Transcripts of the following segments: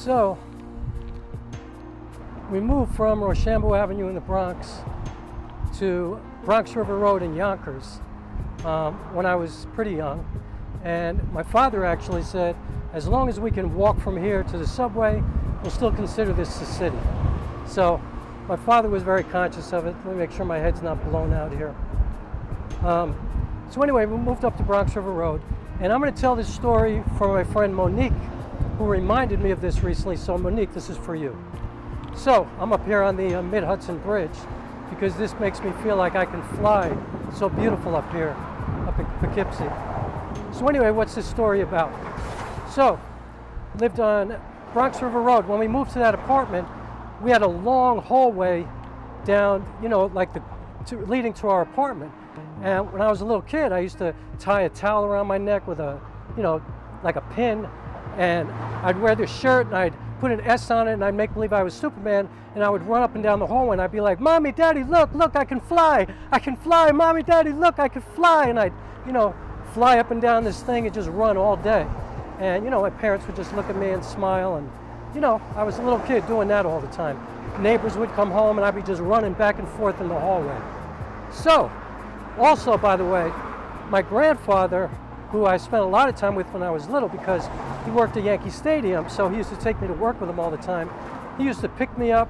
So we moved from Rochambeau Avenue in the Bronx to Bronx River Road in Yonkers when I was pretty young. And my father actually said, as long as we can walk from here to the subway, we'll still consider this the city. So my father was very conscious of it. Let me make sure my head's not blown out here. So anyway, we moved up to Bronx River Road, and I'm going to tell this story from my friend Monique, who reminded me of this recently. So Monique, this is for you. So I'm up here on the Mid-Hudson Bridge because this makes me feel like I can fly. It's so beautiful up here, up in Poughkeepsie. So anyway, what's this story about? So, lived on Bronx River Road. When we moved to that apartment, we had a long hallway down, you know, like leading to our apartment. And when I was a little kid, I used to tie a towel around my neck with a, you know, like a pin, and I'd wear this shirt and I'd put an S on it and I'd make believe I was Superman, and I would run up and down the hallway and I'd be like, Mommy, Daddy, look, I can fly, Mommy, Daddy, look, I can fly, and I'd, you know, fly up and down this thing and just run all day. And, you know, my parents would just look at me and smile, and, you know, I was a little kid doing that all the time. Neighbors would come home and I'd be just running back and forth in the hallway. So, also, by the way, my grandfather, who I spent a lot of time with when I was little because he worked at Yankee Stadium, so he used to take me to work with him all the time. He used to pick me up.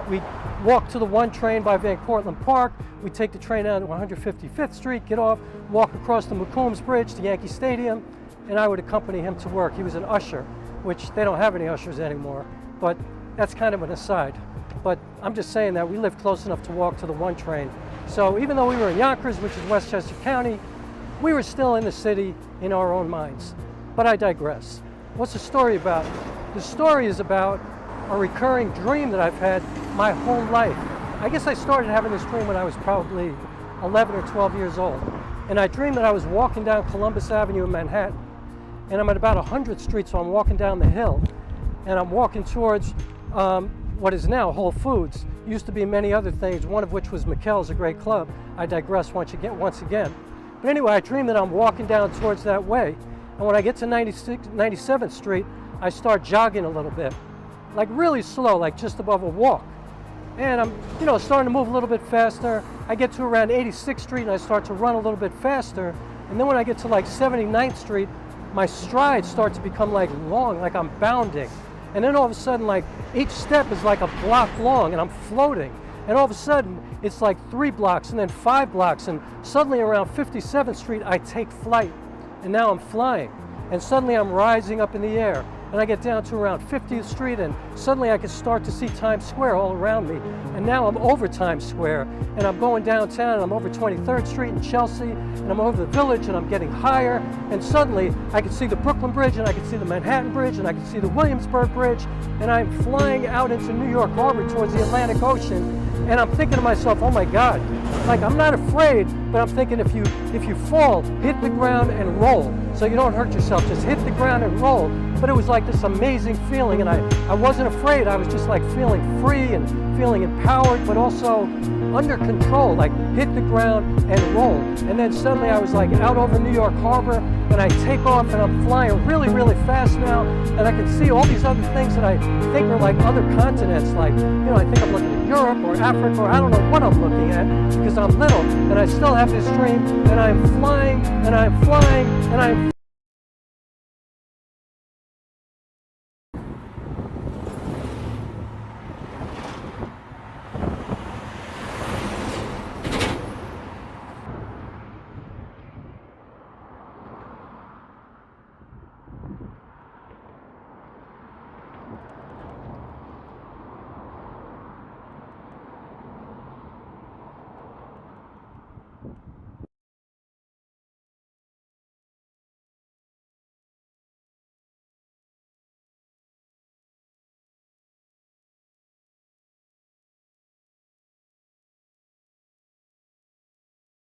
We'd walk to the 1 train by Van Cortlandt Park. We'd take the train down to 155th Street, get off, walk across the McCombs Bridge to Yankee Stadium, and I would accompany him to work. He was an usher, which they don't have any ushers anymore, but that's kind of an aside. But I'm just saying that we lived close enough to walk to the 1 train. So even though we were in Yonkers, which is Westchester County, we were still in the city in our own minds. But I digress. What's the story about? The story is about a recurring dream that I've had my whole life. I guess I started having this dream when I was probably 11 or 12 years old. And I dreamed that I was walking down Columbus Avenue in Manhattan. And I'm at about 100th Street, so I'm walking down the hill. And I'm walking towards what is now Whole Foods. Used to be many other things, one of which was McKell's, a great club. I digress once again. But anyway, I dream that I'm walking down towards that way. And when I get to 97th Street, I start jogging a little bit. Like really slow, like just above a walk. And I'm, you know, starting to move a little bit faster. I get to around 86th Street and I start to run a little bit faster. And then when I get to like 79th Street, my strides start to become like long, like I'm bounding. And then all of a sudden, like each step is like a block long and I'm floating. And all of a sudden, it's like 3 blocks and then 5 blocks. And suddenly around 57th Street, I take flight. And now I'm flying. And suddenly I'm rising up in the air. And I get down to around 50th Street and suddenly I can start to see Times Square all around me. And now I'm over Times Square and I'm going downtown and I'm over 23rd Street in Chelsea and I'm over the Village and I'm getting higher. And suddenly I can see the Brooklyn Bridge and I can see the Manhattan Bridge and I can see the Williamsburg Bridge, and I'm flying out into New York Harbor towards the Atlantic Ocean. And I'm thinking to myself, oh my God, like I'm not afraid, but I'm thinking if you fall, hit the ground and roll. So you don't hurt yourself, just hit the ground and roll. But it was like this amazing feeling, and I wasn't afraid. I was just like feeling free and feeling empowered, but also under control, like hit the ground and roll. And then suddenly I was like out over New York Harbor, and I take off and I'm flying really, really fast now, and I can see all these other things that I think are like other continents, like, you know, I think I'm looking at Europe or Africa, or I don't know what I'm looking at because I'm little, and I still have this dream, and I'm flying, and I'm flying, and I'm